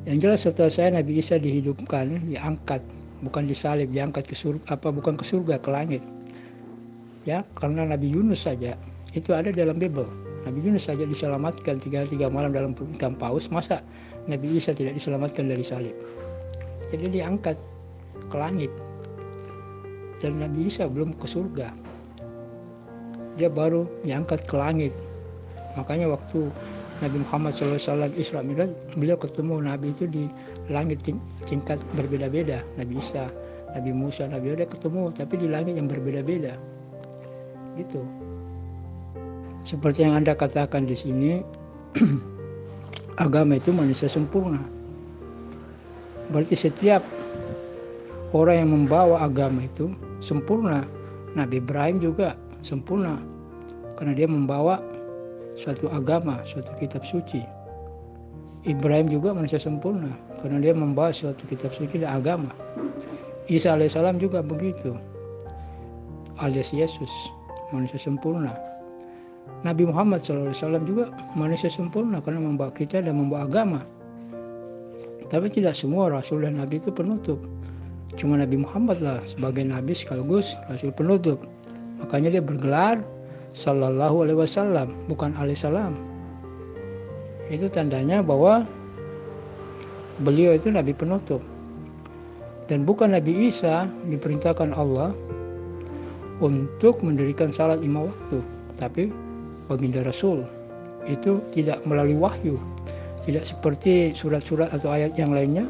Yang jelas setelah saya Nabi Isa dihidupkan, diangkat, bukan disalib, diangkat ke surga, bukan ke surga, ke langit. Ya, karena Nabi Yunus saja itu ada dalam Bible. Nabi Yunus saja diselamatkan 3 malam dalam ikan paus, masa Nabi Isa tidak diselamatkan dari salib? Jadi diangkat ke langit. Dan Nabi Isa belum ke surga. Dia baru diangkat ke langit. Makanya waktu Nabi Muhammad SAW Isra Mi'raj, beliau ketemu Nabi itu di langit tingkat berbeda-beda. Nabi Isa, Nabi Musa, Nabi Yahya ketemu, tapi di langit yang berbeda-beda. Gitu. Seperti yang Anda katakan di sini, agama itu manusia sempurna. Berarti setiap orang yang membawa agama itu sempurna. Nabi Ibrahim juga sempurna, karena dia membawa suatu agama, suatu kitab suci. Ibrahim juga manusia sempurna, karena dia membawa suatu kitab suci dan agama. Isa alaihissalam juga begitu, alias Yesus, manusia sempurna. Nabi Muhammad SAW juga manusia sempurna, karena membawa kita dan membawa agama. Tapi tidak semua rasul dan nabi itu penutup. Cuma Nabi Muhammad lah sebagai nabi sekaligus rasul penutup. Makanya dia bergelar Sallallahu Alaihi Wasallam, bukan alaihissalam. Itu tandanya bahwa beliau itu nabi penutup. Dan bukan Nabi Isa diperintahkan Allah untuk mendirikan salat 5 waktu, tapi baginda Rasul itu tidak melalui wahyu, tidak seperti surat-surat atau ayat yang lainnya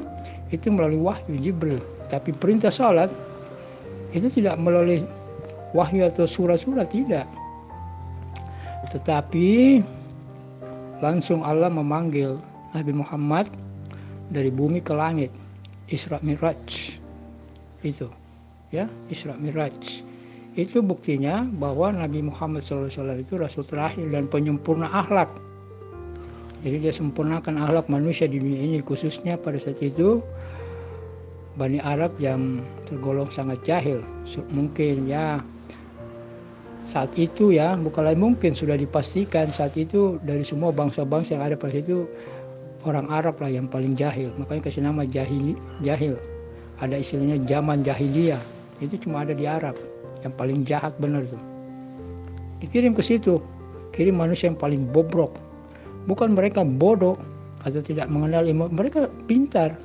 itu melalui wahyu Jibril. Tapi perintah salat itu tidak melalui wahyu atau surat-surat, tidak. Tetapi langsung Allah memanggil Nabi Muhammad dari bumi ke langit, Isra Mi'raj. Itu ya, Isra Mi'raj. Itu buktinya bahwa Nabi Muhammad SAW itu rasul terakhir dan penyempurna akhlak. Jadi dia sempurnakan akhlak manusia di dunia ini, khususnya pada saat itu Bani Arab yang tergolong sangat jahil. Mungkin ya saat itu ya, bukan lagi mungkin, sudah dipastikan saat itu dari semua bangsa-bangsa yang ada pada itu orang Arab lah yang paling jahil. Makanya kasih nama jahil. Ada istilahnya zaman jahiliyah. Itu cuma ada di Arab, yang paling jahat benar tuh. Dikirim ke situ, kirim manusia yang paling bobrok. Bukan mereka bodoh atau tidak mengenal ilmu, mereka pintar.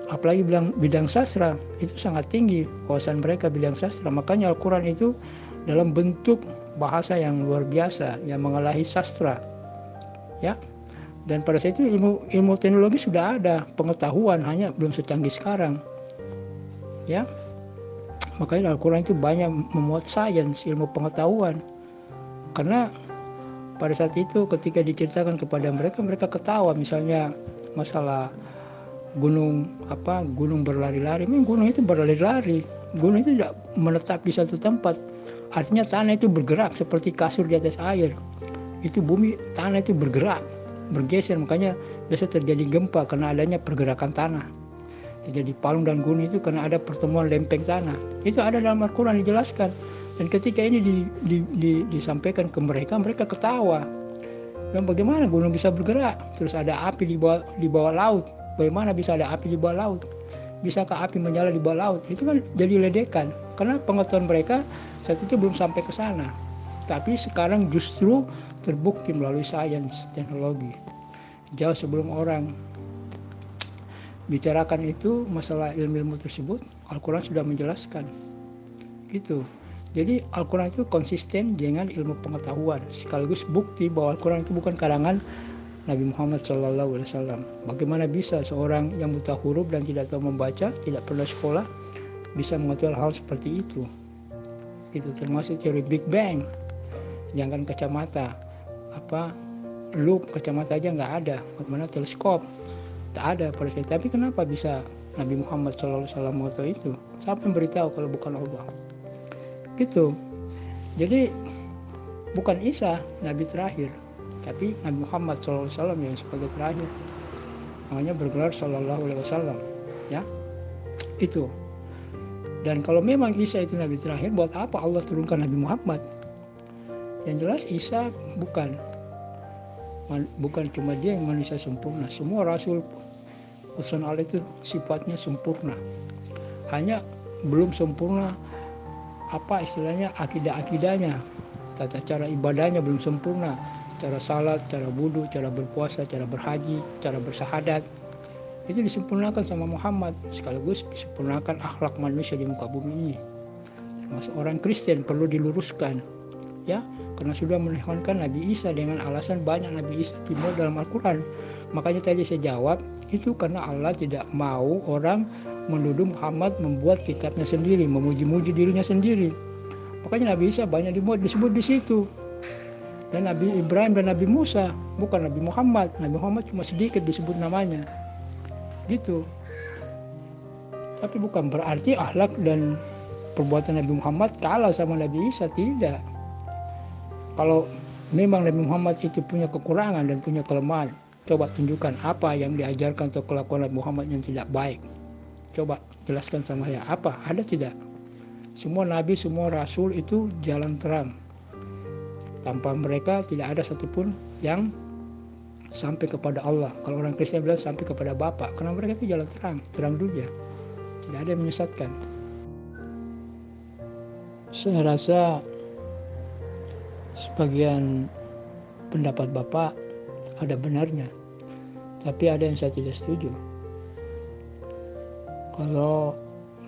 Apalagi bidang sastra, itu sangat tinggi wawasan mereka bidang sastra. Makanya Al-Quran itu dalam bentuk bahasa yang luar biasa, yang mengalahi sastra. Ya. Dan pada saat itu ilmu teknologi sudah ada, pengetahuan hanya belum secanggih sekarang. Ya. Makanya Al-Quran itu banyak memuat sains, ilmu pengetahuan. Karena pada saat itu ketika diceritakan kepada mereka, mereka ketawa. Misalnya masalah gunung berlari-lari. Gunung itu berlari-lari. Gunung itu tidak menetap di satu tempat. Artinya tanah itu bergerak seperti kasur di atas air. Itu tanah itu bergerak, bergeser. Makanya biasa terjadi gempa karena adanya pergerakan tanah. Terjadi palung dan gunung itu karena ada pertemuan lempeng tanah. Itu ada dalam Al-Quran dijelaskan. Dan ketika ini disampaikan ke mereka, mereka ketawa. Dan bagaimana gunung bisa bergerak? Terus ada api di bawah laut. Bagaimana bisa ada api di bawah laut? Bisakah api menyala di bawah laut? Itu kan jadi ledekan. Karena pengetahuan mereka saat itu belum sampai ke sana. Tapi sekarang justru terbukti melalui sains, teknologi. Jauh sebelum orang bicarakan itu masalah ilmu-ilmu tersebut, Al-Quran sudah menjelaskan. Gitu. Jadi Al-Quran itu konsisten dengan ilmu pengetahuan, sekaligus bukti bahwa Al-Quran itu bukan karangan Nabi Muhammad SAW. Bagaimana bisa seorang yang buta huruf dan tidak tahu membaca, tidak pernah sekolah, bisa mengetahui hal seperti itu? Itu termasuk teori Big Bang. Jangan kacamata, loop kacamata aja nggak ada, bagaimana teleskop, tak ada pada saya. Tapi kenapa bisa Nabi Muhammad SAW mengetahui itu? Siapa yang beritahu kalau bukan Allah? Gitu. Jadi bukan Isa Nabi terakhir, tapi Nabi Muhammad SAW yang sebagai terakhir. Makanya bergelar Sallallahu Alaihi Wasallam. Ya, itu. Dan kalau memang Isa itu Nabi terakhir, buat apa Allah turunkan Nabi Muhammad? Yang jelas Isa bukan bukan cuma dia yang manusia sempurna. Semua rasul utusan Allah itu sifatnya sempurna. Hanya belum sempurna apa istilahnya akidah-akidahnya, tata cara ibadahnya belum sempurna. Cara salat, cara wudu, cara berpuasa, cara berhaji, cara bersahadat. Itu disempurnakan sama Muhammad, sekaligus disempurnakan akhlak manusia di muka bumi ini. Termasuk orang Kristen perlu diluruskan, ya, karena sudah menuhankan Nabi Isa dengan alasan banyak Nabi Isa timur dalam Al-Quran. Makanya tadi saya jawab, itu karena Allah tidak mau orang menuduh Muhammad membuat kitabnya sendiri, memuji-muji dirinya sendiri. Makanya Nabi Isa banyak disebut di situ. Dan Nabi Ibrahim dan Nabi Musa, bukan Nabi Muhammad. Nabi Muhammad cuma sedikit disebut namanya. Gitu. Tapi bukan berarti akhlak dan perbuatan Nabi Muhammad kalah sama Nabi Isa, tidak. Kalau memang Nabi Muhammad itu punya kekurangan dan punya kelemahan, coba tunjukkan apa yang diajarkan atau kelakuan Nabi Muhammad yang tidak baik. Coba jelaskan sama saya, apa? Ada tidak? Semua Nabi, semua Rasul itu jalan terang. Tanpa mereka tidak ada satupun yang sampai kepada Allah. Kalau orang Kristen bilang sampai kepada Bapa, karena mereka itu jalan terang, terang dunia. Tidak ada yang menyesatkan. Saya rasa sebagian pendapat Bapak ada benarnya, tapi ada yang saya tidak setuju. Kalau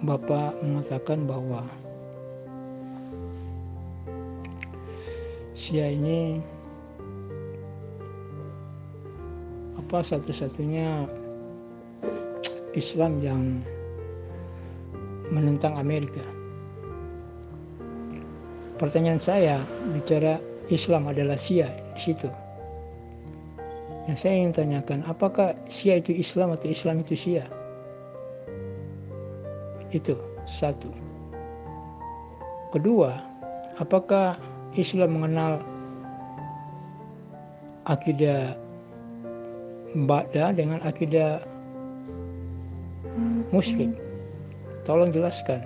Bapak mengatakan bahwa Syiah ini satu-satunya Islam yang menentang Amerika. Pertanyaan saya, bicara Islam adalah Syiah di situ. Yang saya ingin tanyakan, apakah Syiah itu Islam atau Islam itu Syiah? Itu satu. Kedua, apakah Islam mengenal akidah Ba'da dengan akidah Muslim? Tolong jelaskan.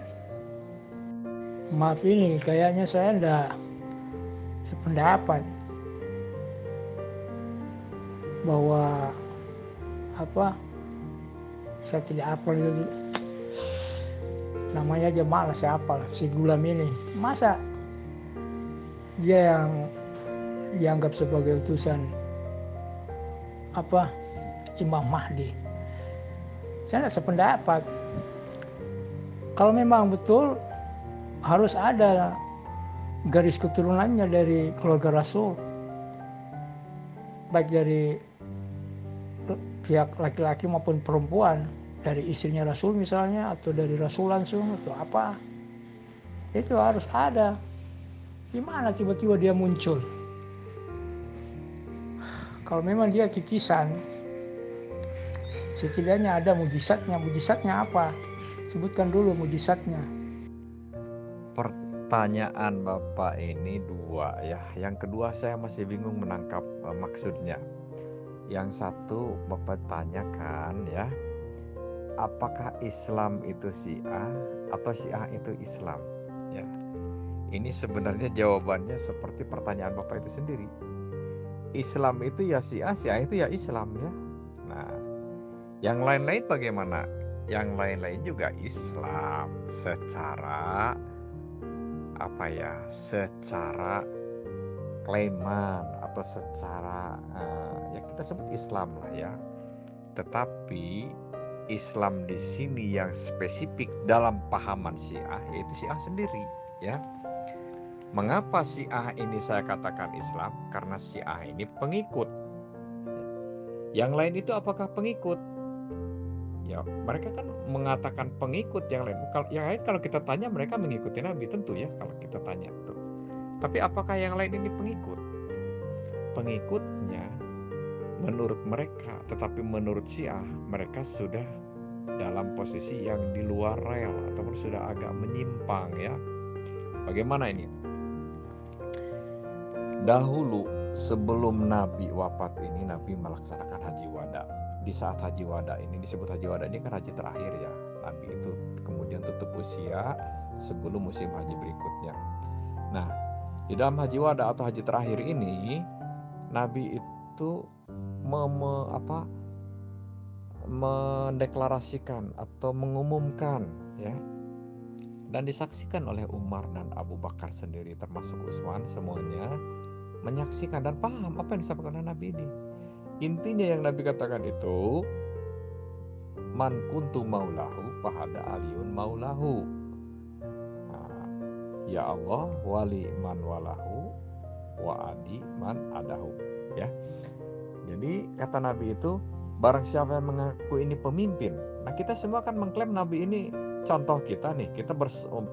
Maaf ini kayaknya saya enggak sependapat bahwa saya tidak hafal itu namanya aja, malas saya hafal si Gulam ini. Masa dia yang dianggap sebagai utusan Imam Mahdi? Saya tidak sependapat. Kalau memang betul harus ada garis keturunannya dari keluarga Rasul, baik dari pihak laki-laki maupun perempuan, dari istrinya Rasul misalnya, atau dari Rasul langsung, atau apa, itu harus ada. Gimana tiba-tiba dia muncul? Kalau memang dia titisan, setidaknya ada mujizatnya. Mujizatnya apa? Sebutkan dulu mujizatnya. Pertanyaan Bapak ini dua ya. Yang kedua saya masih bingung menangkap maksudnya. Yang satu Bapak tanyakan ya, apakah Islam itu Syiah atau Syiah itu Islam? Ya. Ini sebenarnya jawabannya seperti pertanyaan Bapak itu sendiri. Islam itu ya Syiah, Syiah itu ya Islam ya. Nah, yang lain-lain bagaimana? Yang lain-lain juga Islam secara secara klaiman atau secara ya kita sebut Islam lah ya. Tetapi Islam di sini yang spesifik dalam pahaman Syiah yaitu Syiah sendiri ya. Mengapa Syiah ini saya katakan Islam? Karena Syiah ini pengikut. Yang lain itu apakah pengikut? Ya, mereka kan mengatakan pengikut, yang lain. Yang lain kalau kita tanya mereka mengikuti Nabi tentu ya kalau kita tanya tuh. Tapi apakah yang lain ini pengikut? Pengikutnya menurut mereka, tetapi menurut Syiah mereka sudah dalam posisi yang di luar rel ataupun sudah agak menyimpang ya. Bagaimana ini? Dahulu sebelum Nabi wafat ini, Nabi melaksanakan haji wada. Di saat haji wada ini, disebut haji wada ini kan haji terakhir ya. Nabi itu kemudian tutup usia sebelum musim haji berikutnya. Nah, di dalam haji wada atau haji terakhir ini, Nabi itu mendeklarasikan atau mengumumkan, ya, dan disaksikan oleh Umar dan Abu Bakar sendiri, termasuk Utsman, semuanya menyaksikan dan paham apa yang disampaikan oleh Nabi ini. Intinya yang Nabi katakan itu, man kuntu maulahu fahada aliyun maulahu. Nah, ya Allah wali man walahu wa adi man adahu, ya. Jadi kata Nabi itu, barang siapa yang mengaku ini pemimpin. Nah, kita semua kan mengklaim Nabi ini contoh kita nih, kita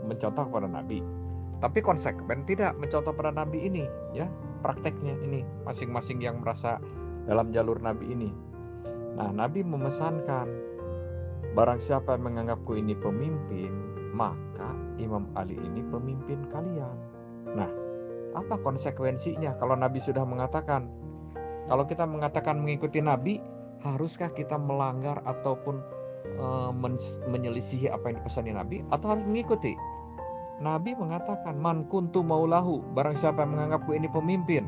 mencontoh kepada Nabi. Tapi konsekuen tidak mencontoh pada Nabi ini, ya. Prakteknya ini masing-masing yang merasa dalam jalur Nabi ini. Nah, Nabi memesankan, barang siapa yang menganggapku ini pemimpin, maka Imam Ali ini pemimpin kalian. Nah, apa konsekuensinya kalau Nabi sudah mengatakan? Kalau kita mengatakan mengikuti Nabi, haruskah kita melanggar ataupun menyelisihi apa yang dipesani Nabi, atau harus mengikuti? Nabi mengatakan, man kuntu maulahu, barang siapa yang menganggapku ini pemimpin,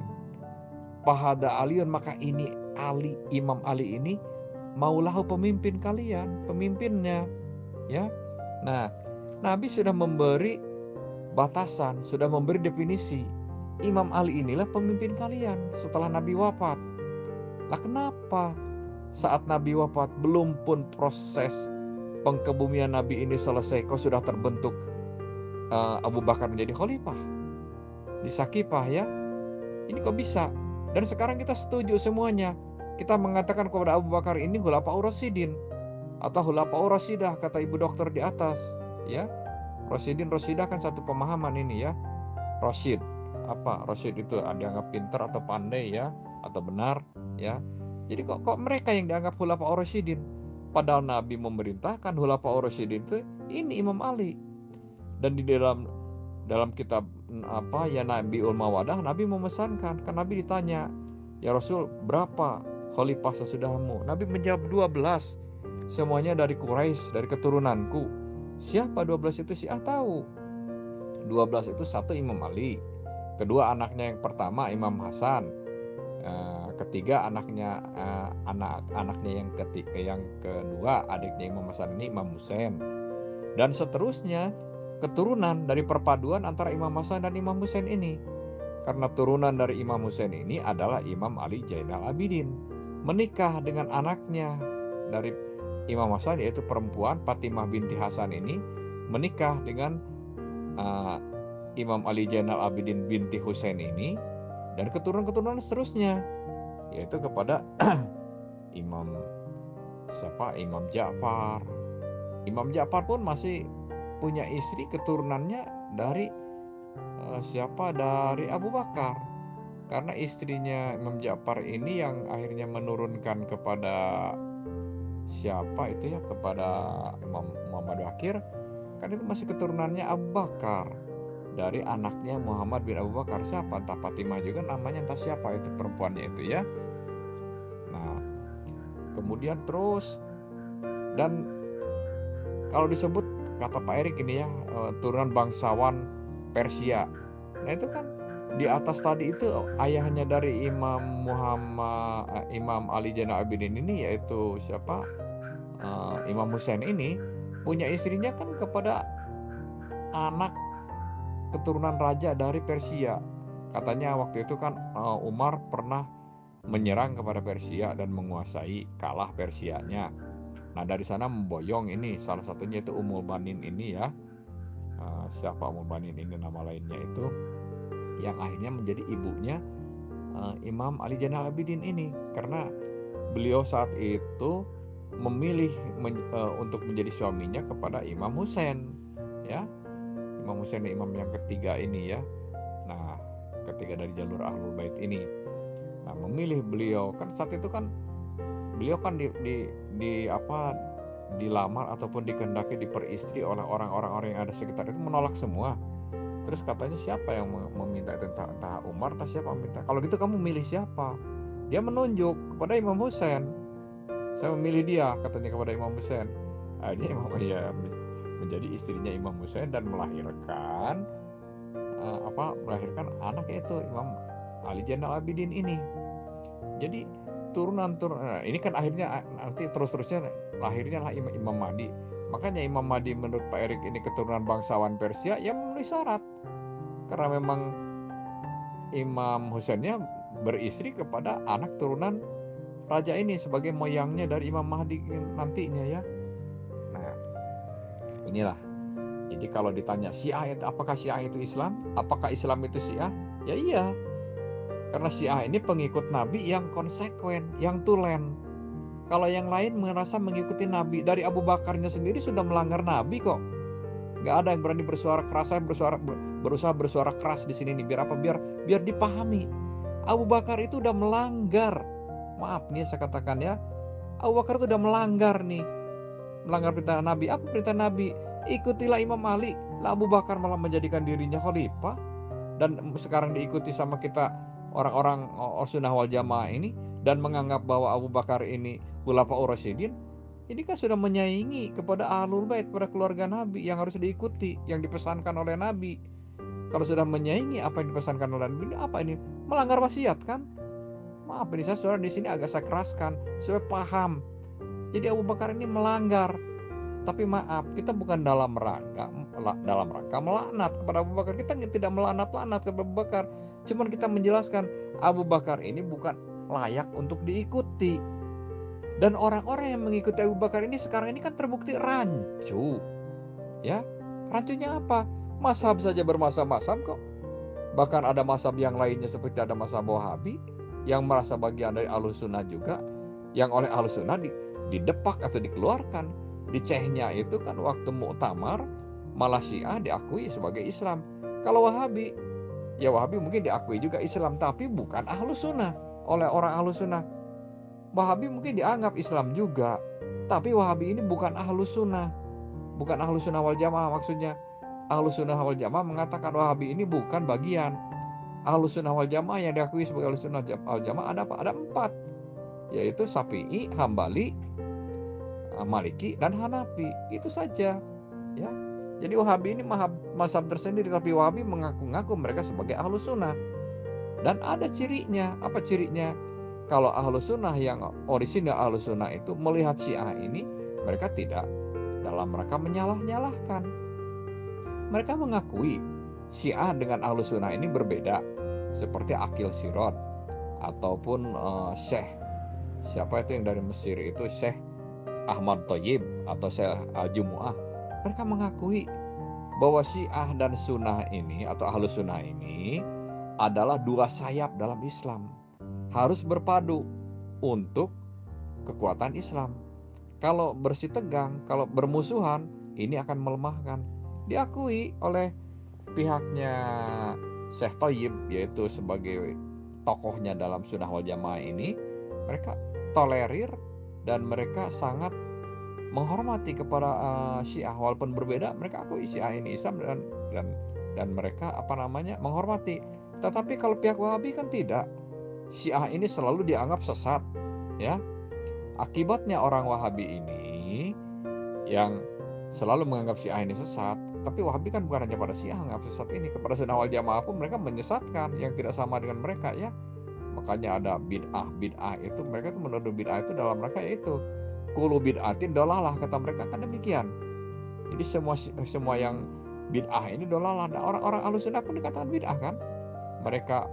fahada aliyun, maka ini Ali, Imam Ali ini maulahu, pemimpin kalian, pemimpinnya, ya. Nah, Nabi sudah memberi batasan, sudah memberi definisi, Imam Ali inilah pemimpin kalian setelah Nabi wafat. Lah kenapa saat Nabi wafat belum pun proses pengkebumian Nabi ini selesai, kok sudah terbentuk Abu Bakar menjadi khalifah di Sakifah, ya? Ini kok bisa? Dan sekarang kita setuju semuanya. Kita mengatakan kepada Abu Bakar ini Khulafaur Rasyidin atau Khulafaur Rasyidah, kata ibu dokter di atas, ya. Rasyidin, Rasyidah kan satu pemahaman ini, ya. Rasyid, apa? Rasyid itu dianggap pintar atau pandai, ya, atau benar, ya. Jadi kok mereka yang dianggap Khulafaur Rasyidin? Padahal Nabi memerintahkan Khulafaur Rasyidin itu ini Imam Ali. Dan di dalam kitab ya Nabiul Mawadah, Nabi memesankan, kan Nabi ditanya, ya Rasul, berapa khalifah sesudahmu? Nabi menjawab 12. Semuanya dari Quraisy, dari keturunanku. Siapa 12 itu? Syiah tahu. 12 itu satu Imam Ali, kedua anaknya yang pertama Imam Hasan, ketiga anaknya yang kedua adiknya Imam Hasan ini Imam Husain, dan seterusnya keturunan dari perpaduan antara Imam Hasan dan Imam Husain ini. Karena turunan dari Imam Husain ini adalah Imam Ali Zainal Abidin, menikah dengan anaknya dari Imam Hasan, yaitu perempuan Fatimah binti Hasan ini menikah dengan Imam Ali Zainal Abidin binti Husain ini, dan keturunan-keturunan seterusnya, yaitu kepada Imam Ja'far. Imam Ja'far pun masih punya istri, keturunannya dari dari Abu Bakar. Karena istrinya Imam Ja'far ini yang akhirnya menurunkan kepada kepada Imam Muhammad Baqir, kan itu masih keturunannya Abu Bakar, dari anaknya Muhammad bin Abu Bakar. Siapa? Entah Fatimah juga namanya, entah siapa itu perempuannya itu, ya. Nah, kemudian terus, dan kalau disebut kata Pak Erik ini, ya, turunan bangsawan Persia. Nah, itu kan di atas tadi itu ayahnya dari Imam Ali Zainal Abidin ini, yaitu siapa? Imam Husain ini punya istrinya kan kepada anak keturunan raja dari Persia. Katanya waktu itu kan Umar pernah menyerang kepada Persia dan menguasai, kalah Persianya. Nah, dari sana memboyong ini, salah satunya itu Ummul Banin ini, ya. Siapa Ummul Banin ini nama lainnya itu, yang akhirnya menjadi ibunya Imam Ali Zainal Abidin ini, karena beliau saat itu memilih untuk menjadi suaminya kepada Imam Husain, ya. Imam Husain imam yang ketiga ini, ya. Nah, ketiga dari jalur Ahlul Bait ini. Nah, memilih beliau, kan saat itu kan beliau kan dilamar ataupun dikehendaki diperistri oleh orang-orang yang ada sekitar itu, menolak semua. Terus katanya siapa yang meminta itu, entah Umar atau siapa meminta. Kalau gitu kamu milih siapa? Dia menunjuk kepada Imam Husain. Saya memilih dia, katanya kepada Imam Husain. Akhirnya menjadi istrinya Imam Husain dan melahirkan anak, yaitu Imam Ali Zainal Abidin ini. Jadi turunan ini kan akhirnya nanti terus-terusnya lahirnya lah Imam Mahdi. Makanya Imam Mahdi menurut Pak Erik ini keturunan bangsawan Persia, ya memenuhi syarat. Karena memang Imam Husainnya beristri kepada anak turunan raja ini sebagai moyangnya dari Imam Mahdi nantinya ya. Nah, inilah. Jadi kalau ditanya Syiah itu, apakah Syiah itu Islam? Apakah Islam itu Syiah? Ya iya. Karena Syiah ini pengikut Nabi yang konsekuen, yang tulen. Kalau yang lain merasa mengikuti Nabi, dari Abu Bakarnya sendiri sudah melanggar Nabi kok. Gak ada yang berani bersuara keras. Saya berusaha bersuara keras di sini nih. Biar apa? Biar dipahami. Abu Bakar itu udah melanggar. Maaf nih saya katakan ya. Abu Bakar itu udah melanggar nih. Melanggar perintah Nabi. Apa perintah Nabi? Ikutilah Imam Ali. Lah Abu Bakar malah menjadikan dirinya khalifah. Dan sekarang diikuti sama kita orang-orang Sunnah wal Jamaah ini. Dan menganggap bahwa Abu Bakar ini Khulafaur Rasyidin. Ini kan sudah menyaingi kepada Ahlul Bait, pada keluarga Nabi yang harus diikuti, yang dipesankan oleh Nabi. Kalau sudah menyaingi apa yang dipesankan oleh Nabi, apa ini? Melanggar wasiat kan? Maaf, ini saya suara di sini agak saya keraskan supaya paham. Jadi Abu Bakar ini melanggar. Tapi maaf, kita bukan dalam rangka melaknat kepada Abu Bakar. Kita tidak melaknat kepada Abu Bakar. Cuman kita menjelaskan Abu Bakar ini bukan layak untuk diikuti. Dan orang-orang yang mengikuti Abu Bakar ini sekarang ini kan terbukti rancu. Ya, rancunya apa? Mazhab saja bermazhab-mazhab kok. Bahkan ada mazhab yang lainnya seperti ada mazhab Wahabi yang merasa bagian dari Ahlus Sunnah juga, yang oleh Ahlus Sunnah didepak atau dikeluarkan. Di Cechnya itu kan waktu muktamar malah Syiah diakui sebagai Islam. Kalau Wahabi, ya Wahabi mungkin diakui juga Islam, tapi bukan Ahlus Sunnah oleh orang Ahlus Sunnah. Wahabi mungkin dianggap Islam juga, tapi Wahabi ini bukan Ahlus Sunnah, bukan Ahlus Sunnah wal Jamaah maksudnya. Ahlus Sunnah wal Jamaah mengatakan Wahabi ini bukan bagian. Ahlus Sunnah wal Jamaah yang diakui sebagai Ahlus Sunnah wal Jamaah ada apa? Ada 4, yaitu Syafi'i, Hambali, Maliki, dan Hanafi. Itu saja. Ya. Jadi Wahabi ini mazhab tersendiri, tapi Wahabi mengaku-ngaku mereka sebagai Ahlus Sunnah. Dan ada cirinya. Apa cirinya? Kalau Ahlus Sunnah yang orisinal Ahlus Sunnah itu melihat Syiah ini, mereka tidak dalam rangka menyalah-nyalahkan. Mereka mengakui Syiah dengan Ahlus Sunnah ini berbeda, seperti Akil Sirot ataupun Syekh siapa itu yang dari Mesir itu, Syekh Ahmad Thayyib atau Syekh Al-Jumu'ah. Mereka mengakui bahwa Syiah dan Sunnah ini atau Ahlus Sunnah ini adalah dua sayap dalam Islam, harus berpadu untuk kekuatan Islam. Kalau bersitegang, kalau bermusuhan, ini akan melemahkan. Diakui oleh pihaknya Syekh Thayyib, yaitu sebagai tokohnya dalam Sunnah wal Jamaah ini. Mereka tolerir dan mereka sangat menghormati kepada Syiah, walaupun berbeda. Mereka akui Syiah ini Islam dan mereka menghormati. Tetapi kalau pihak Wahabi kan tidak. Syiah ini selalu dianggap sesat, ya. Akibatnya orang Wahabi ini yang selalu menganggap Syiah ini sesat, tapi Wahabi kan bukan hanya pada Syiah menganggap sesat ini, kepada Sunnah wal Jamaah pun mereka menyesatkan yang tidak sama dengan mereka, ya. Makanya ada bid'ah itu, mereka itu menuduh bid'ah itu dalam rangka yaitu kullu bid'atin dolalah, kata mereka kan demikian. Jadi semua yang bid'ah ini dolalah. Orang-orang Ahlus Sunnah pun dikatakan bid'ah kan. Mereka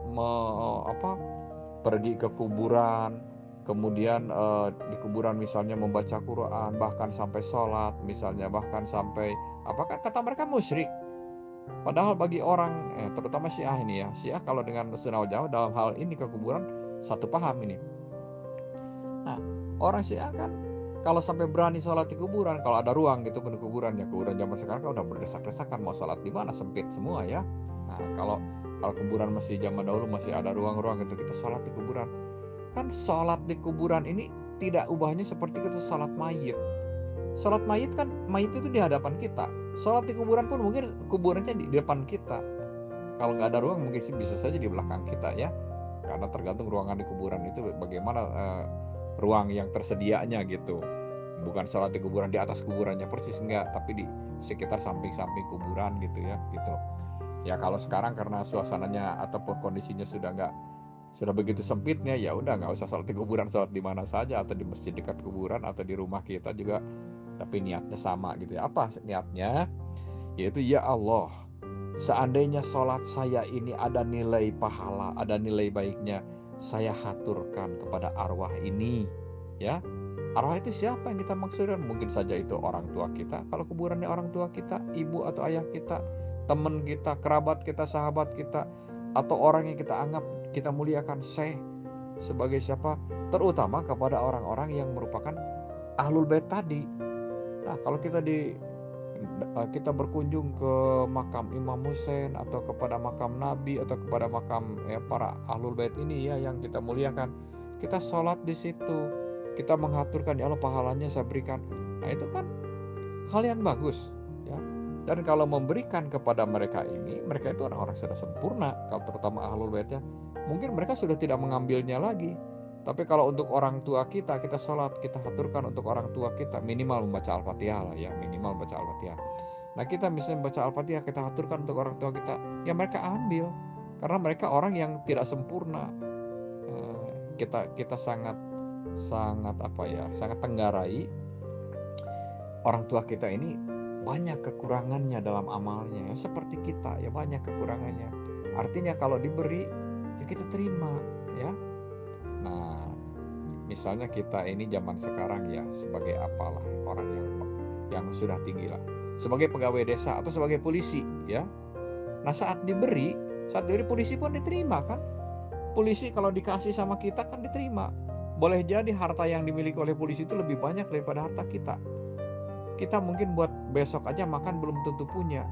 pergi ke kuburan, kemudian di kuburan misalnya membaca Quran, bahkan sampai sholat misalnya, bahkan sampai kata mereka musyrik. Padahal bagi orang terutama Syiah ini ya, Syiah kalau dengan Sunnah wal Jamaah dalam hal ini ke kuburan satu paham ini. Nah, orang Syiah kan kalau sampai berani sholat di kuburan, kalau ada ruang gitu di kuburan, ya kuburan zaman sekarang kan udah berdesak-desakan, mau sholat di mana, sempit semua ya. Nah, kalau kuburan masih zaman dahulu masih ada ruang-ruang gitu, kita sholat di kuburan. Kan sholat di kuburan ini tidak ubahnya seperti kita sholat mayit. Sholat mayit kan, mayit itu di hadapan kita. Sholat di kuburan pun mungkin kuburannya di depan kita. Kalau nggak ada ruang mungkin sih bisa saja di belakang kita ya. Karena tergantung ruangan di kuburan itu bagaimana ruang yang tersedianya gitu. Bukan sholat di kuburan di atas kuburannya persis, enggak, tapi di sekitar samping-samping kuburan gitu ya, gitu. Ya kalau sekarang karena suasananya ataupun kondisinya sudah Sudah begitu sempitnya, ya udah nggak usah sholat di kuburan, sholat di mana saja, atau di masjid dekat kuburan, atau di rumah kita juga. Tapi niatnya sama gitu ya. Apa niatnya? Yaitu, ya Allah, seandainya sholat saya ini ada nilai pahala, ada nilai baiknya, saya haturkan kepada arwah ini. Ya, arwah itu siapa yang kita maksudkan? Mungkin saja itu orang tua kita. Kalau kuburannya orang tua kita, ibu atau ayah kita, teman kita, kerabat kita, sahabat kita, atau orang yang kita anggap kita muliakan, sebagai siapa? Terutama kepada orang-orang yang merupakan ahlul bait tadi. Nah, kalau kita berkunjung ke makam Imam Hussein, atau kepada makam Nabi, atau kepada makam para ahlul bait ini ya yang kita muliakan, kita sholat di situ, kita menghaturkan, ya Allah, pahalanya saya berikan. Nah, itu kan hal yang bagus ya. Dan kalau memberikan kepada mereka ini, mereka itu orang-orang sudah sempurna. Kalau terutama ahlul baitnya, mungkin mereka sudah tidak mengambilnya lagi. Tapi kalau untuk orang tua kita sholat, kita haturkan untuk orang tua kita, minimal membaca Al-Fatihah lah ya, minimal baca Al-Fatihah. Nah, kita misalnya baca Al-Fatihah, kita haturkan untuk orang tua kita, ya mereka ambil, karena mereka orang yang tidak sempurna. Kita sangat sangat tenggarai orang tua kita ini banyak kekurangannya dalam amalnya, ya, seperti kita ya banyak kekurangannya. Artinya kalau diberi, ya kita terima ya. Nah, misalnya kita ini zaman sekarang ya, sebagai apalah, orang yang sudah tinggi lah, sebagai pegawai desa atau sebagai polisi ya. Nah, saat diberi polisi pun diterima kan. Polisi kalau dikasih sama kita kan diterima. Boleh jadi harta yang dimiliki oleh polisi itu lebih banyak daripada harta kita. Kita mungkin buat besok aja makan belum tentu punya.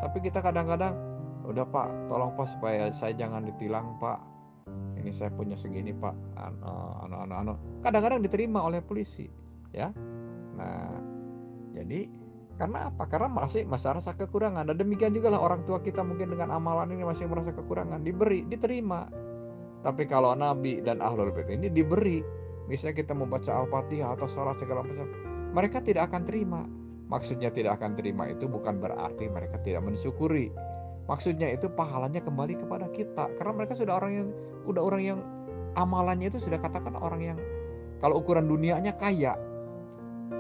Tapi kita kadang-kadang, udah Pak, tolong Pak supaya saya jangan ditilang Pak. Ini saya punya segini Pak. Kadang-kadang diterima oleh polisi, ya. Nah, jadi karena apa? Karena masih merasa kekurangan. Dan demikian juga lah orang tua kita mungkin dengan amalan ini masih merasa kekurangan, diberi, diterima. Tapi kalau Nabi dan Ahlul Bait ini diberi, misalnya kita membaca Al-Fatihah atau sholat segala macam, mereka tidak akan terima. Maksudnya tidak akan terima itu bukan berarti mereka tidak mensyukuri. Maksudnya itu pahalanya kembali kepada kita, karena mereka sudah orang yang amalannya itu sudah katakan orang yang kalau ukuran dunianya kaya.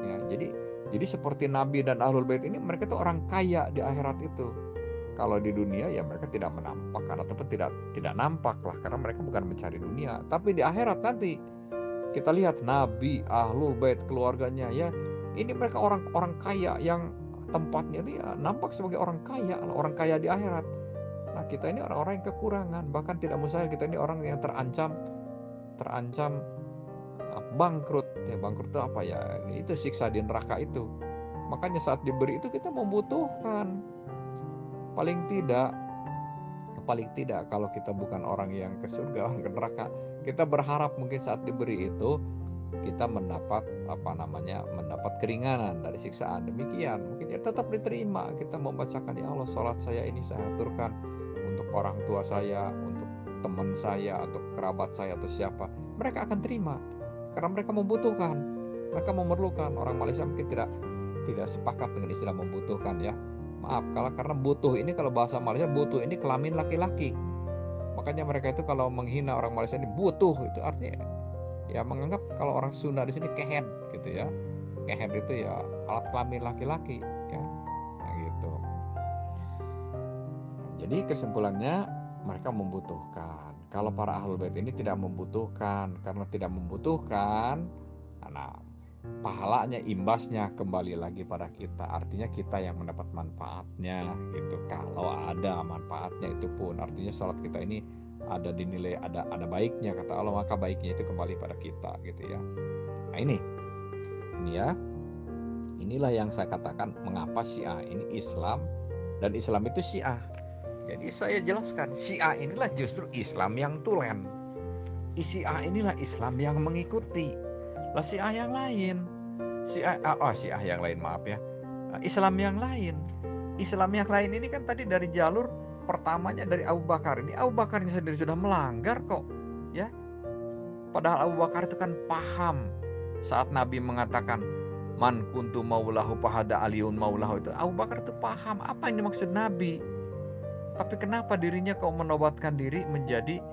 Ya, jadi seperti Nabi dan Ahlul Bait ini, mereka itu orang kaya di akhirat itu. Kalau di dunia ya mereka tidak menampakkan, ataupun tidak nampak lah, karena mereka bukan mencari dunia. Tapi di akhirat nanti kita lihat Nabi, Ahlul Bait, keluarganya ya, ini mereka orang kaya yang tempatnya itu ya nampak sebagai orang kaya di akhirat. Nah, kita ini orang-orang yang kekurangan, bahkan tidak mustahil kita ini orang yang terancam bangkrut. Ya, bangkrut itu apa ya? Itu siksa di neraka itu. Makanya saat diberi itu kita membutuhkan. Paling tidak kalau kita bukan orang yang ke surga, orang ke neraka, kita berharap mungkin saat diberi itu kita mendapat mendapat keringanan dari siksaan. Demikian mungkin ya tetap diterima. Kita membacakan, ya Allah, sholat saya ini saya aturkan untuk orang tua saya, untuk teman saya, atau kerabat saya, atau siapa. Mereka akan terima karena mereka membutuhkan, mereka memerlukan. Orang Malaysia mungkin tidak sepakat dengan istilah membutuhkan ya. Maaf, karena butuh ini, kalau bahasa Malaysia butuh ini kelamin laki-laki. Makanya mereka itu kalau menghina orang Malaysia ini butuh, itu artinya ya menganggap kalau orang Sunda di sini kehed gitu ya. Kehed itu ya alat kelamin laki-laki ya. Nah, gitu. Jadi kesimpulannya mereka membutuhkan. Kalau para ahlul bait ini tidak membutuhkan. Karena tidak membutuhkan, nah pahalanya, imbasnya kembali lagi pada kita. Artinya kita yang mendapat manfaatnya gitu. Kalau ada manfaatnya itu pun artinya sholat kita ini ada dinilai, ada baiknya kata Allah, maka baiknya itu kembali pada kita gitu ya. Nah, ini ya, inilah yang saya katakan mengapa Syiah ini Islam dan Islam itu Syiah. Jadi saya jelaskan, Syiah inilah justru Islam yang tulen. Syiah inilah Islam yang mengikuti. Lah Syiah yang lain, Syiah yang lain, maaf ya, Islam yang lain ini kan tadi dari jalur pertamanya dari Abu Bakar. Ini Abu Bakar ini sendiri sudah melanggar kok ya. Padahal Abu Bakar itu kan paham saat Nabi mengatakan man kuntu maulahu fahada aliyun maulahu, itu Abu Bakar itu paham apa yang dimaksud Nabi. Tapi kenapa dirinya kok menobatkan diri menjadi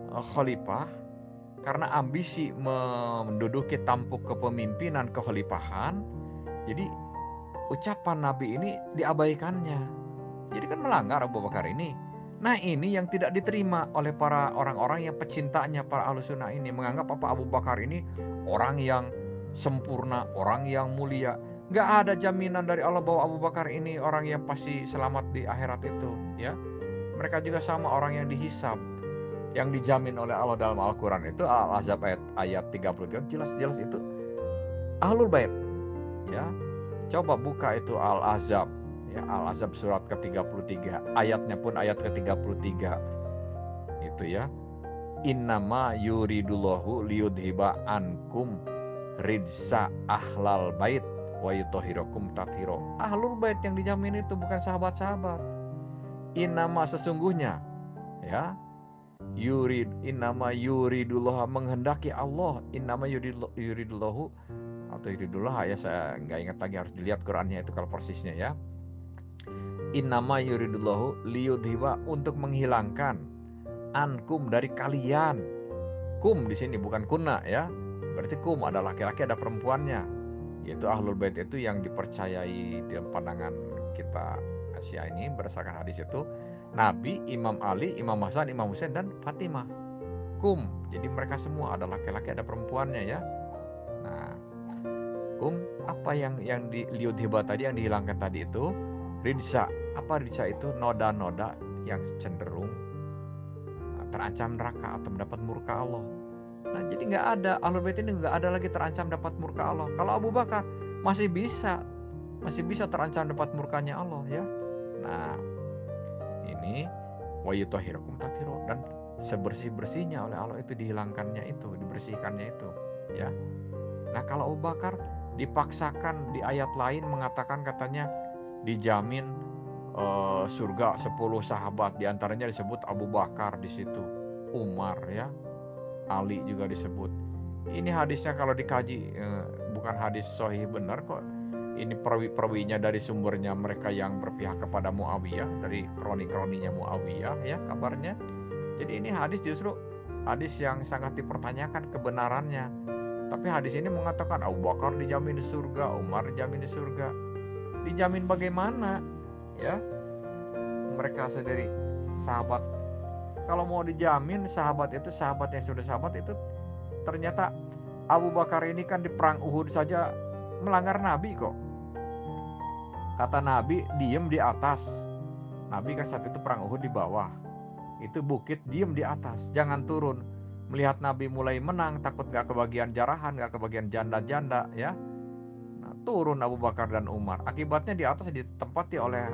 khalifah karena ambisi menduduki tampuk kepemimpinan kekhalifahan. Jadi ucapan Nabi ini diabaikannya. Jadi kan melanggar Abu Bakar ini. Nah, ini yang tidak diterima oleh para orang-orang yang pecintanya, para Ahlussunnah ini menganggap Abu Bakar ini orang yang sempurna, orang yang mulia. Nggak ada jaminan dari Allah bahwa Abu Bakar ini orang yang pasti selamat di akhirat itu, ya. Mereka juga sama orang yang dihisab, yang dijamin oleh Allah dalam Al-Quran itu Al-Ahzab ayat 33 jelas-jelas itu Ahlul Bait, ya. Coba buka itu Al-Ahzab, ya, Al-Ahzab surat ke-33, ayatnya pun ayat ke-33. Itu ya. Innama yuridullahu liyudhiba ankum ridsa ahlal bait wa yutahhirakum tathiro. Ahlul bait yang dijamin itu bukan sahabat-sahabat. Innama sesungguhnya, ya, innama yuridullah menghendaki Allah, innama yuridullahu atau yuridullah, ya saya nggak ingat lagi, harus dilihat Qurannya itu kalau persisnya, ya. Innama yuridullahu liyudhiba untuk menghilangkan ankum dari kalian. Kum di sini bukan kunna, ya. Berarti kum ada laki-laki ada perempuannya. Yaitu ahlul bait itu yang dipercayai dalam pandangan kita Asia ini berdasarkan hadis itu Nabi, Imam Ali, Imam Hasan, Imam Husain dan Fatimah. Kum. Jadi mereka semua ada laki-laki ada perempuannya, ya. Nah, kum apa yang liudhiba tadi yang dihilangkan tadi itu ridsa. Apa ridsa itu? Noda-noda yang cenderung terancam neraka atau mendapat murka Allah. Nah, jadi nggak ada, Ahlul Bait ini nggak ada lagi terancam dapat murka Allah. Kalau Abu Bakar masih bisa terancam dapat murkanya Allah, ya. Nah, ini wa yutahhirakum tathiro, dan sebersih-bersihnya oleh Allah itu dihilangkannya itu, dibersihkannya itu, ya. Nah, kalau Abu Bakar dipaksakan di ayat lain mengatakan katanya dijamin surga 10 sahabat, diantaranya disebut Abu Bakar di situ, Umar, ya, Ali juga disebut. Ini hadisnya kalau dikaji bukan hadis sahih benar kok. Ini perawi-perawinya dari sumbernya mereka yang berpihak kepada Muawiyah, dari kroni-kroninya Muawiyah, ya, kabarnya. Jadi ini hadis justru hadis yang sangat dipertanyakan kebenarannya. Tapi hadis ini mengatakan Abu Bakar dijamin di surga, Umar dijamin di surga. Dijamin bagaimana? Ya, mereka sendiri sahabat. Kalau mau dijamin sahabat itu, sahabat yang sudah sahabat itu, ternyata Abu Bakar ini kan di perang Uhud saja melanggar Nabi kok. Kata Nabi, diem di atas. Nabi kan saat itu perang Uhud di bawah. Itu bukit, diem di atas, jangan turun. Melihat Nabi mulai menang, takut gak kebagian jarahan, gak kebagian janda-janda, ya. Nah, turun Abu Bakar dan Umar. Akibatnya di atas ditempati oleh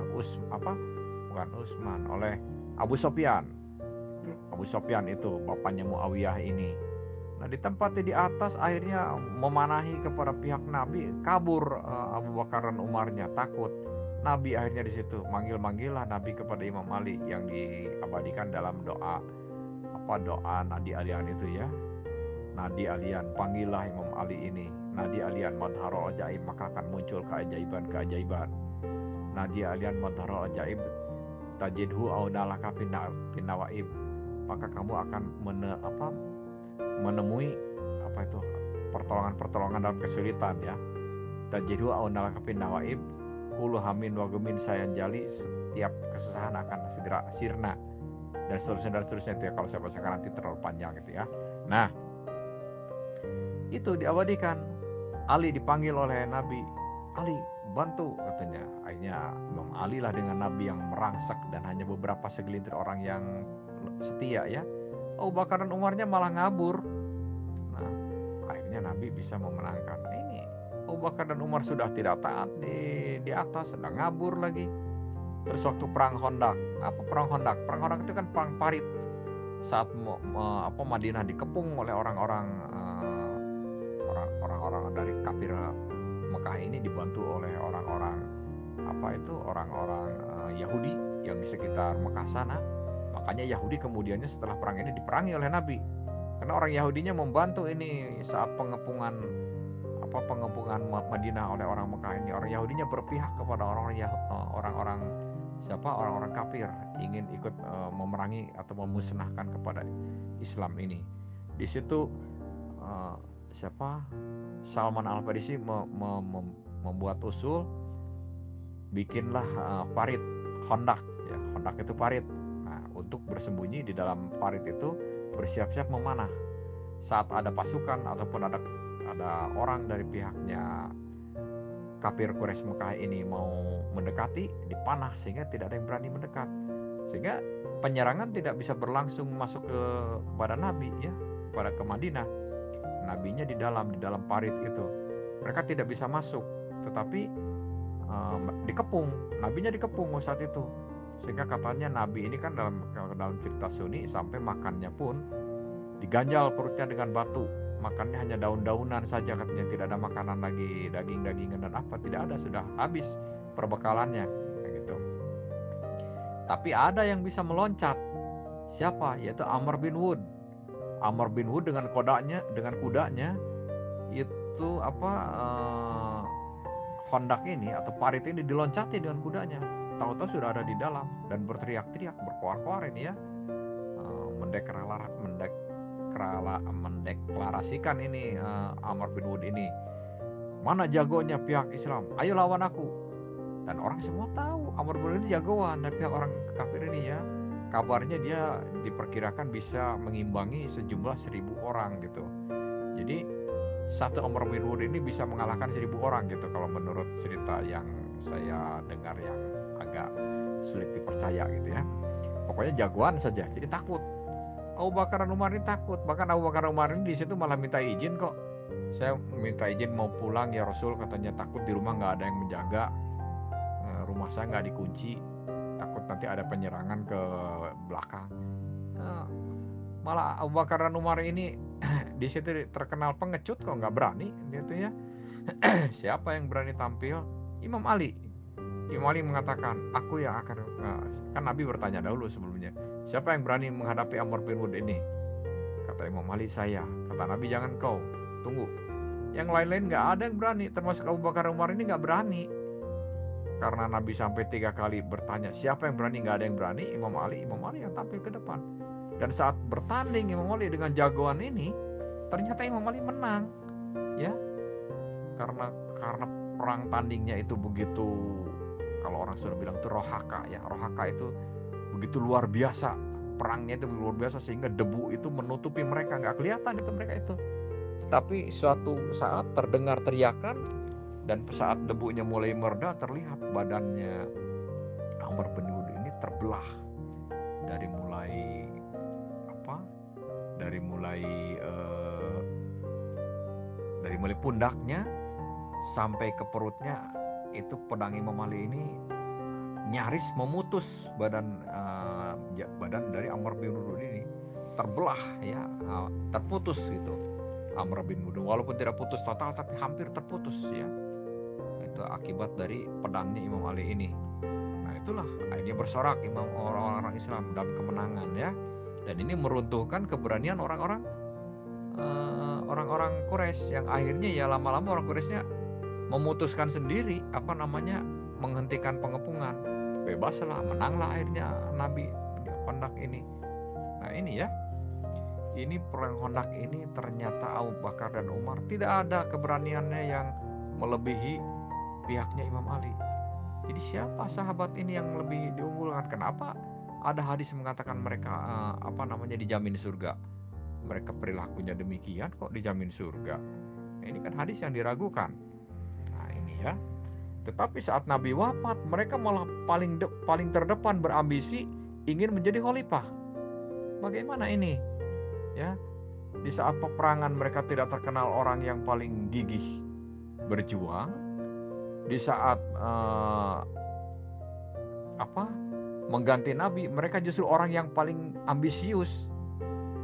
oleh Abu Sofyan. Abu Sofyan itu bapaknya Muawiyah ini. Nah, ditempati di atas, akhirnya memanahi kepada pihak Nabi, kabur Abu Bakar dan Umarnya, takut. Nabi akhirnya di situ manggil-manggillah Nabi kepada Imam Ali yang diabadikan dalam doa Nadi Alian itu, ya. Nadi Alian, panggillah Imam Ali ini. Nadi Alian madharul ajaib, maka akan muncul keajaiban-keajaiban. Nadi Alian madharul ajaib tajidhu aunalaka pinawaib, maka kamu akan menemui pertolongan dalam kesulitan, ya. Tajidhu aunalaka pinawaib kulu hamin wagumin sayan jali, setiap kesusahan akan segera sirna, dan seterusnya itu, ya. Kalau saya bacakan nanti terlalu panjang gitu, ya. Nah, itu diabadikan. Ali dipanggil oleh Nabi, Ali bantu, katanya. Akhirnya Imam Ali lah dengan Nabi yang merangsek dan hanya beberapa segelintir orang yang setia, ya. Abu Bakar dan Umarnya malah ngabur. Nah, akhirnya Nabi bisa memenangkan. Ini Abu Bakar dan Umar sudah tidak taat di atas, sedang ngabur lagi. Terus waktu perang Khandaq, apa perang Khandaq? Perang Khandaq itu kan perang parit. Saat Madinah dikepung oleh orang-orang dari kafir Mekah ini, dibantu oleh orang-orang Yahudi yang di sekitar Mekah sana. Makanya Yahudi kemudiannya setelah perang ini diperangi oleh Nabi. Karena orang Yahudinya membantu ini saat pengepungan Madinah oleh orang Mekah ini. Orang Yahudinya berpihak kepada orang-orang orang-orang kafir ingin ikut memerangi atau memusnahkan kepada Islam ini. Di situ uh, Salman Al-Farisi membuat usul, bikinlah parit Khandaq ya. Khandaq itu parit. Nah, untuk bersembunyi di dalam parit itu, bersiap-siap memanah saat ada pasukan ataupun ada orang dari pihaknya kafir Quraisy Mekah ini mau mendekati, dipanah sehingga tidak ada yang berani mendekat, sehingga penyerangan tidak bisa berlangsung masuk ke badan Nabi ya, ke Madinah. Nabinya di dalam parit itu, mereka tidak bisa masuk, tetapi dikepung, nabinya dikepung saat itu, sehingga katanya Nabi ini kan dalam cerita Sunni sampai makannya pun diganjal perutnya dengan batu, makannya hanya daun-daunan saja katanya, tidak ada makanan lagi, daging-dagingan dan apa, tidak ada, sudah habis perbekalannya gitu. Tapi ada yang bisa meloncat, siapa? Yaitu Amr bin Wud. Amr bin Wud dengan kudanya itu Khandaq ini atau parit ini diloncati dengan kudanya. Tahu-tahu sudah ada di dalam dan berteriak-teriak, berkoar-koar ini ya, mendeklarasikan ini Amr bin Wud ini, mana jagonya pihak Islam, ayo lawan aku. Dan orang semua tahu Amr bin Wud ini jagoan dari pihak orang kafir ini ya. Kabarnya dia diperkirakan bisa mengimbangi sejumlah 1.000 orang gitu. Jadi satu Amr bin Wud ini bisa mengalahkan 1.000 orang gitu, kalau menurut cerita yang saya dengar yang agak sulit dipercaya gitu ya. Pokoknya jagoan saja, jadi takut. Abu Bakar dan Umar ini takut. Bahkan Abu Bakar dan Umar ini di situ malah minta izin kok. Saya minta izin mau pulang ya Rasul, katanya takut di rumah nggak ada yang menjaga, rumah saya nggak dikunci, takut nanti ada penyerangan ke belakang. Malah Abu Bakar dan Umar ini di situ terkenal pengecut kok, nggak berani gitu ya. Siapa yang berani tampil? Imam Ali. Imam Ali mengatakan, aku yang akan, kan Nabi bertanya dahulu sebelumnya, siapa yang berani menghadapi Amr bin Wud ini? Kata Imam Ali, saya. Kata Nabi, jangan kau, tunggu. Yang lain-lain nggak ada yang berani, termasuk Abu Bakar Umar ini nggak berani. Karena Nabi sampai 3 kali bertanya, siapa yang berani, nggak ada yang berani. Imam Ali yang tampil ke depan. Dan saat bertanding Imam Ali dengan jagoan ini, ternyata Imam Ali menang, ya. Karena perang tandingnya itu begitu, kalau orang sudah bilang itu rohaka ya. Rohaka itu begitu luar biasa, perangnya itu luar biasa sehingga debu itu menutupi mereka, nggak kelihatan itu mereka itu. Tapi suatu saat terdengar teriakan, dan saat debunya mulai mereda, terlihat badannya Amr bin Wud ini terbelah dari mulai pundaknya sampai ke perutnya. Itu pedang Imam Ali ini nyaris memutus badan dari Amr bin Wud ini, terbelah ya, terputus gitu Amr bin Wud, walaupun tidak putus total tapi hampir terputus ya. Itu akibat dari pedangnya Imam Ali ini. Nah itulah akhirnya bersorak orang-orang Islam dalam kemenangan ya. Dan ini meruntuhkan keberanian orang-orang Quraisy, yang akhirnya ya lama-lama orang Quraisynya memutuskan sendiri menghentikan pengepungan. Bebaslah, menanglah akhirnya Nabi di Khandaq ini. Nah ini ya, ini perang Khandaq ini ternyata Abu Bakar dan Umar tidak ada keberaniannya yang melebihi pihaknya Imam Ali. Jadi siapa sahabat ini yang lebih diunggulkan? Kenapa ada hadis mengatakan mereka dijamin surga? Mereka perilakunya demikian kok dijamin surga. Nah, ini kan hadis yang diragukan. Nah ini ya. Tetapi saat Nabi wafat, mereka malah paling terdepan berambisi ingin menjadi khalifah. Bagaimana ini? Ya, di saat peperangan mereka tidak terkenal orang yang paling gigih berjuang. Di saat mengganti Nabi, mereka justru orang yang paling ambisius.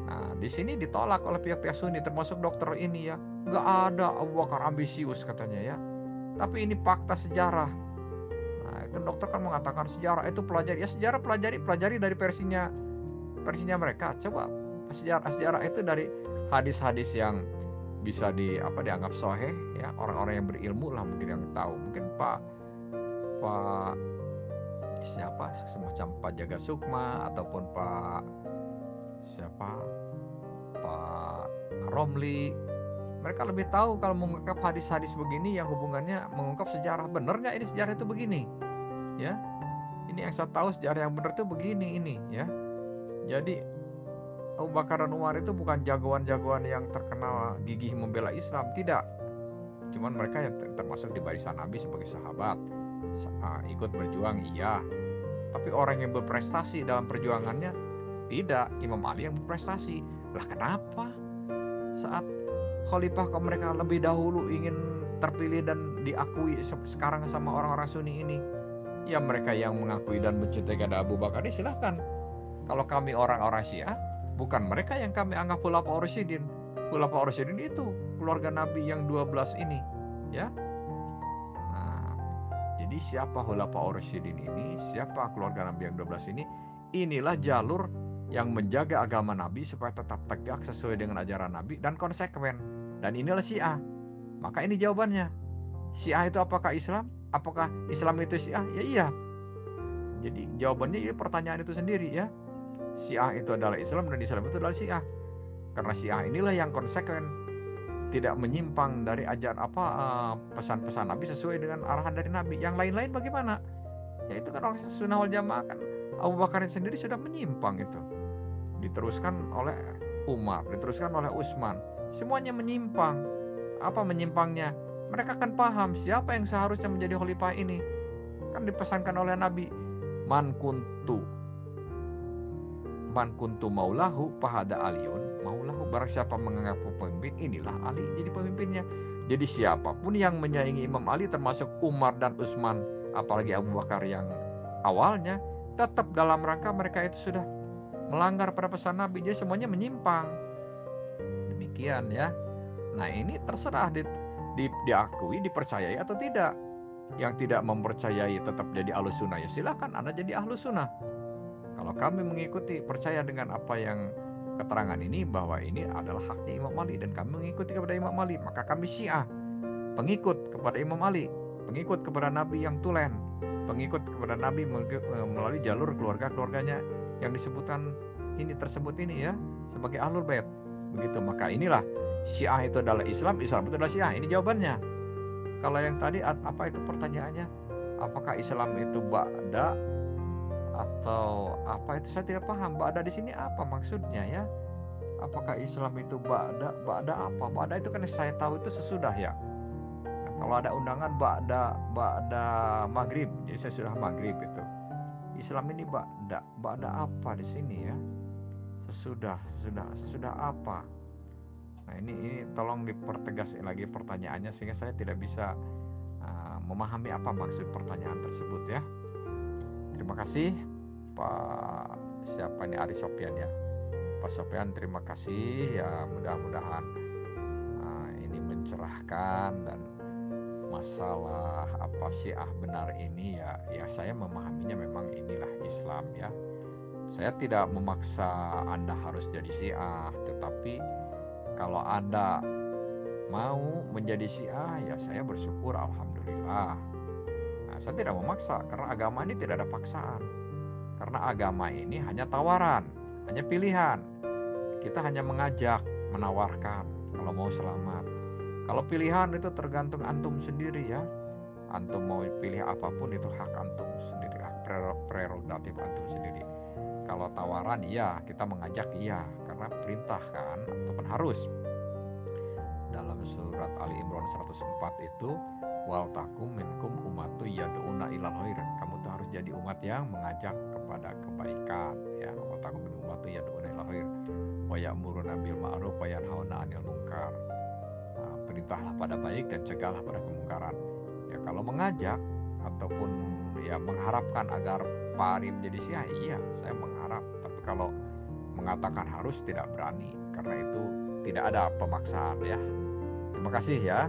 Nah, di sini ditolak oleh pihak-pihak Sunni, termasuk dokter ini ya. Nggak ada Abu Bakar ambisius katanya ya. Tapi ini fakta sejarah. Nah, itu dokter kan mengatakan sejarah itu pelajari. Ya sejarah pelajari dari versinya mereka. Coba sejarah itu dari hadis-hadis yang bisa dianggap sahih ya, orang-orang yang berilmu lah mungkin yang tahu. Mungkin Pak siapa semacam Pak Jaga Sukma ataupun Pak Romli. Mereka lebih tahu kalau mengungkap hadis-hadis begini yang hubungannya mengungkap sejarah. Benar nggak ini sejarah itu begini? Ya, ini yang saya tahu sejarah yang benar itu begini ini ya. Jadi Abu Bakar dan Umar itu bukan jagoan-jagoan yang terkenal gigih membela Islam, tidak. Cuman mereka yang termasuk di barisan Nabi sebagai sahabat, ikut berjuang iya. Tapi orang yang berprestasi dalam perjuangannya tidak. Imam Ali yang berprestasi. Lah kenapa? Saat khalifah kok mereka lebih dahulu ingin terpilih dan diakui sekarang sama orang-orang Sunni ini? Ya mereka yang mengakui dan mencintai kepada Abu Bakar ini silahkan. Kalau kami orang-orang Syiah, bukan mereka yang kami anggap Khulafaur Rasyidin. Khulafaur Rasyidin itu keluarga Nabi yang 12 ini, ya. Nah, jadi siapa Khulafaur Rasyidin ini? Siapa keluarga Nabi yang 12 ini? Inilah jalur yang menjaga agama Nabi supaya tetap tegak sesuai dengan ajaran Nabi dan konsekuen. Dan inilah Syiah. Maka ini jawabannya. Syiah itu apakah Islam? Apakah Islam itu Syiah? Ya iya. Jadi jawabannya ya pertanyaan itu sendiri ya. Syiah itu adalah Islam dan Islam itu adalah Syiah. Karena Syiah inilah yang konsekuen, tidak menyimpang dari pesan-pesan Nabi sesuai dengan arahan dari Nabi. Yang lain-lain bagaimana? Ya itu kan orang Sunnah wal Jamaah kan Abu Bakar sendiri sudah menyimpang itu. Diteruskan oleh Umar, diteruskan oleh Utsman. Semuanya menyimpang. Apa menyimpangnya? Mereka kan paham siapa yang seharusnya menjadi khalifah ini. Kan dipesankan oleh Nabi, man kuntu maulahu fahada aliyun maulahu. Barang siapa menganggap pemimpin, inilah Ali jadi pemimpinnya. Jadi siapapun yang menyaingi Imam Ali termasuk Umar dan Utsman, apalagi Abu Bakar yang awalnya, tetap dalam rangka mereka itu sudah melanggar pada pesan Nabi. Jadi semuanya menyimpang. Demikian ya. Nah ini terserah diakui, dipercayai atau tidak. Yang tidak mempercayai tetap jadi ahlus sunnah, ya silakan Anda jadi ahlus sunnah. Kalau kami mengikuti, percaya dengan apa yang keterangan ini, bahwa ini adalah haknya Imam Ali dan kami mengikuti kepada Imam Ali, maka kami Syiah, pengikut kepada Imam Ali, pengikut kepada Nabi yang tulen, pengikut kepada Nabi melalui jalur keluarga-keluarganya yang disebutkan ini tersebut ini ya, sebagai Ahlul Bait. Begitu, maka inilah Syiah itu adalah Islam, Islam itu adalah Syiah. Ini jawabannya. Kalau yang tadi apa itu pertanyaannya? Apakah Islam itu ba'da atau apa itu, saya tidak paham. Ba'da di sini apa maksudnya ya? Apakah Islam itu ba'da apa? Ba'da itu kan saya tahu itu sesudah ya. Nah, kalau ada undangan ba'da maghrib, jadi saya sudah maghrib itu. Islam ini ba'da apa di sini ya? Sesudah apa? Nah ini tolong dipertegas lagi pertanyaannya sehingga saya tidak bisa memahami apa maksud pertanyaan tersebut ya. Terima kasih Pak siapa ini, Ari Sofyan ya. Pak Sofyan, terima kasih ya, mudah-mudahan ini mencerahkan. Dan masalah apa Syiah benar ini ya saya memahaminya memang inilah Islam ya. Saya tidak memaksa Anda harus jadi Syiah, tetapi kalau Anda mau menjadi Syiah ya saya bersyukur, alhamdulillah. Nah, saya tidak memaksa karena agama ini tidak ada paksaan. Karena agama ini hanya tawaran, hanya pilihan. Kita hanya mengajak, menawarkan kalau mau selamat. Kalau pilihan itu tergantung antum sendiri ya. Antum mau pilih apapun itu hak antum sendiri, hak prerogatif antum sendiri. Kalau tawaran iya, kita mengajak iya, karena perintah kan, ataupun harus. Dalam surat Ali Imran 104 itu, wal takum minkum ummatu yad'una ilal khair. Kamu tuh harus jadi umat yang mengajak kepada kebaikan ya. Wal takum minkum ummatu yad'una ilal khair wa ya'muruna bil ma'ruf wa yanhauna 'anil munkar. Nah, perintahlah pada baik dan cegahlah pada kemungkaran. Ya kalau mengajak ataupun ya mengharapkan agar Pak Ari menjadi Syiah, iya saya mengharap. Tapi kalau mengatakan harus, tidak berani, karena itu tidak ada pemaksaan ya. Terima kasih ya.